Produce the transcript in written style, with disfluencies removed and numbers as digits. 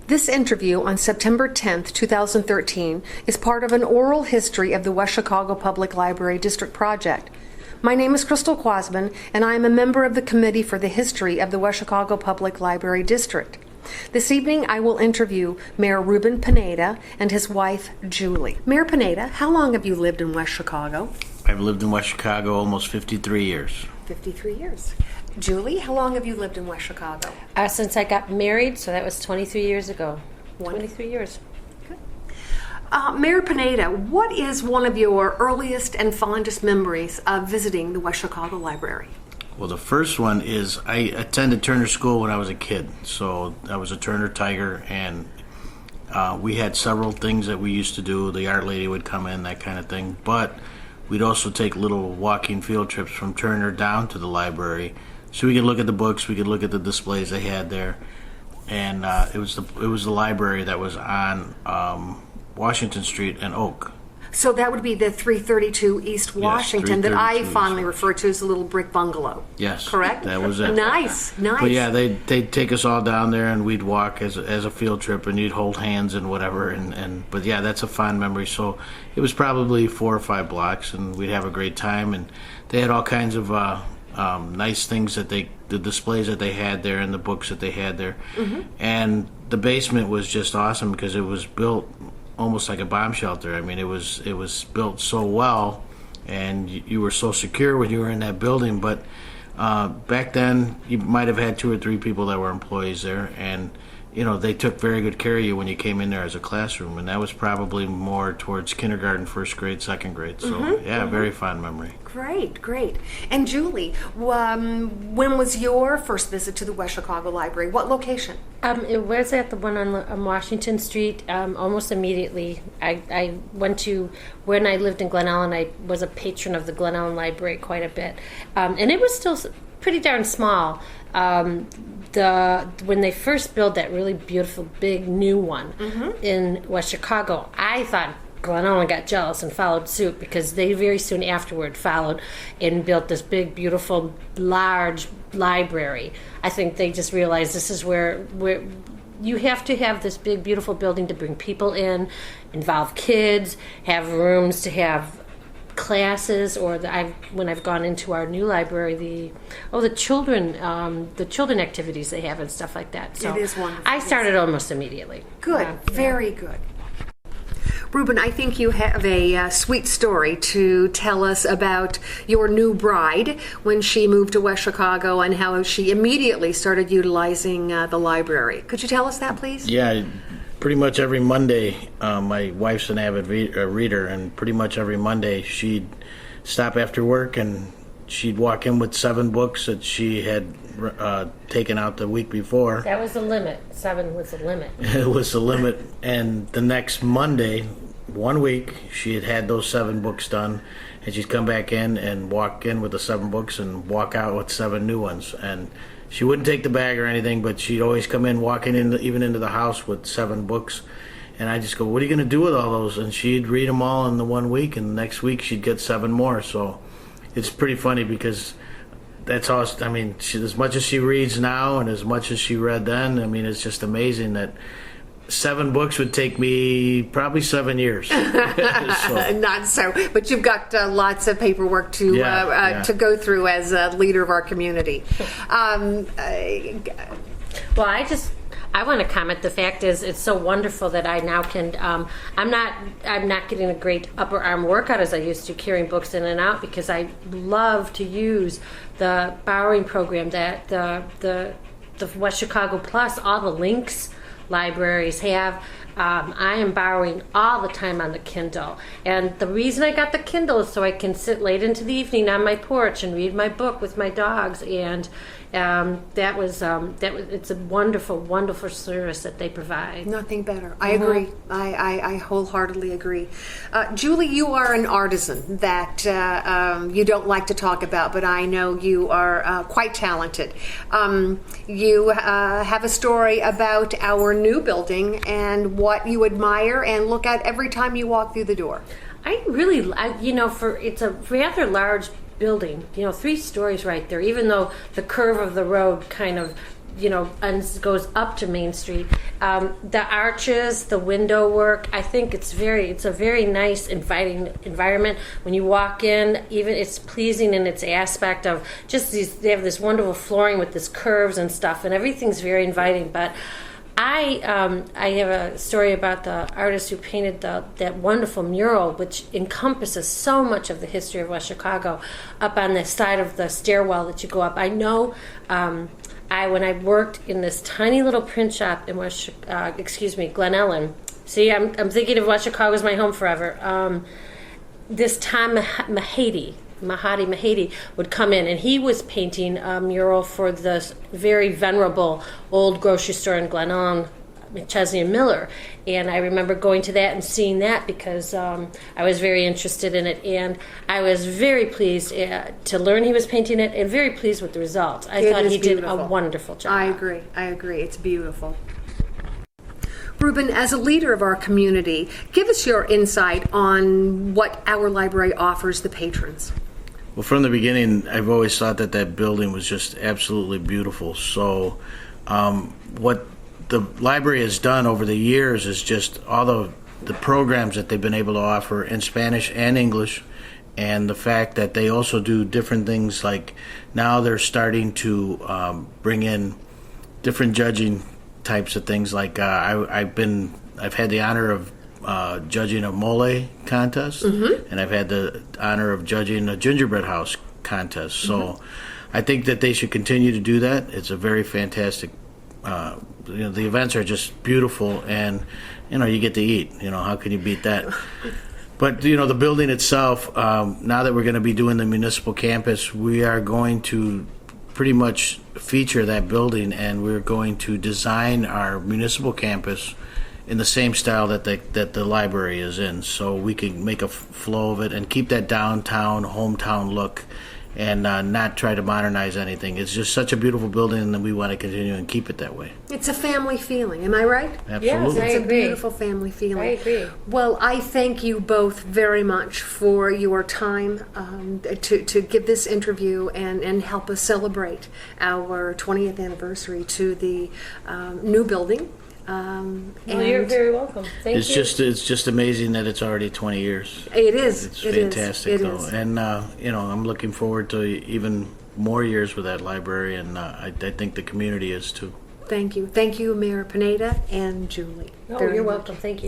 This interview on September 10th, 2013 is part of an oral history of the West Chicago Public Library District Project. My name is Crystal Quasman, and I am a member of the Committee for the History of the West Chicago Public Library District. This evening, I will interview Mayor Ruben Pineda and his wife, Julie. Mayor Pineda, how long have you lived in West Chicago? I've lived in West Chicago almost 53 years. 53 years. Julie, how long have you lived in West Chicago? Since I got married, so that was 23 years ago. Wonderful. 23 years. Good. Mayor Pineda, what is one of your earliest and fondest memories of visiting the West Chicago Library? Well, the first one is I attended Turner School when I was a kid. So I was a Turner Tiger, and we had several things that we used to do. The art lady would come in, that kind of thing. But we'd also take little walking field trips from Turner down to the library, so we could look at the books, we could look at the displays they had there, and it was the library that was on Washington Street and Oak. So that would be the 332 East Washington that I fondly refer to as a little brick bungalow. Yes, correct. That was it. Nice. But yeah, they'd take us all down there, and we'd walk as a field trip, and you'd hold hands and whatever. But yeah, that's a fond memory. So it was probably 4 or 5 blocks, and we'd have a great time. And they had all kinds of nice things the displays that they had there, and the books that they had there. Mm-hmm. And the basement was just awesome because it was built almost like a bomb shelter. I mean, it was built so well, and you were so secure when you were in that building. But back then, you might have had 2 or 3 people that were employees there, and they took very good care of you when you came in there as a classroom, and that was probably more towards kindergarten, first grade, second grade. So very fond memory. Great. And Julie, when was your first visit to the West Chicago Library? What location? It was at the one on Washington Street. Almost immediately, I went to, when I lived in Glen Ellen, I was a patron of the Glen Ellen Library quite a bit. And it was still pretty darn small. When they first built that really beautiful big new one in West Chicago, I thought Glen Ellen got jealous and followed suit, because they very soon afterward followed and built this big, beautiful, large library. I think they just realized this is where you have to have this big, beautiful building to bring people in, involve kids, have rooms to have classes, or when I've gone into our new library, the children activities they have and stuff like that. So it is wonderful. I started almost immediately. Good, very good. Ruben, I think you have a sweet story to tell us about your new bride when she moved to West Chicago and how she immediately started utilizing the library. Could you tell us that, please? Yeah. Pretty much every Monday, my wife's an avid reader, and pretty much every Monday she'd stop after work and she'd walk in with 7 books that she had taken out the week before. That was the limit. 7 was the limit. It was the limit, and the next Monday, 1 week, she had those 7 books done, and she'd come back in and walk in with the 7 books and walk out with 7 new ones. And she wouldn't take the bag or anything, but she'd always come in, walking in, even into the house with 7 books. And I just go, "What are you going to do with all those?" And she'd read them all in the 1 week, and the next week she'd get 7 more. So it's pretty funny, because that's all. I mean, as much as she reads now and as much as she read then, I mean, it's just amazing that 7 books would take me probably 7 years. Not so, but you've got lots of paperwork to go through as a leader of our community. Well, I want to comment. The fact is, it's so wonderful that I now can. I'm not getting a great upper arm workout as I used to, carrying books in and out, because I love to use the borrowing program that the West Chicago Plus, all the links libraries have. I am borrowing all the time on the Kindle, and the reason I got the Kindle is so I can sit late into the evening on my porch and read my book with my dogs, and it's a wonderful service that they provide. Nothing better. I agree. I wholeheartely agree. Julie, you are an artisan that you don't like to talk about, but I know you are quite talented. You have a story about our new building and what you admire and look at every time you walk through the door. It's a rather large building, 3 stories right there, even though the curve of the road kind of and goes up to Main Street. The arches, the window work, I think it's a very nice, inviting environment. When you walk in, even it's pleasing in its aspect of just they have this wonderful flooring with this curves and stuff, and everything's very inviting. But I have a story about the artist who painted that wonderful mural, which encompasses so much of the history of West Chicago, up on the side of the stairwell that you go up. I know when I worked in this tiny little print shop in Glen Ellen. See, I'm thinking of West Chicago as my home forever. This Tom Mahady would come in, and he was painting a mural for the very venerable old grocery store in Glen Ellen, McChesney and Miller. And I remember going to that and seeing that because I was very interested in it, and I was very pleased to learn he was painting it, and very pleased with the results. I thought he did a wonderful job. I agree. It's beautiful. Ruben, as a leader of our community, give us your insight on what our library offers the patrons. Well, from the beginning, I've always thought that building was just absolutely beautiful. So what the library has done over the years is just all the programs that they've been able to offer in Spanish and English, and the fact that they also do different things, like now they're starting to bring in different judging types of things. Like I've had the honor of judging a mole contest, and I've had the honor of judging a gingerbread house contest. So I think that they should continue to do that. It's a very fantastic. The events are just beautiful, and you get to eat. How can you beat that? But the building itself. Now that we're going to be doing the municipal campus, we are going to pretty much feature that building, and we're going to design our municipal campus in the same style that the library is in, so we can make a flow of it and keep that downtown, hometown look, and not try to modernize anything. It's just such a beautiful building, and we want to continue and keep it that way. It's a family feeling, am I right? Absolutely. Yes, I It's a agree. beautiful family feeling. I agree. Well, I thank you both very much for your time to give this interview and help us celebrate our 20th anniversary to the new building. You're very welcome. Thank you. It's just amazing that it's already 20 years. It is. It's It is. fantastic, It though. is. And I'm looking forward to even more years with that library, and I think the community is too. Thank you. Thank you, Mayor Pineda and Julie. Oh, very you're much. welcome. Thank you.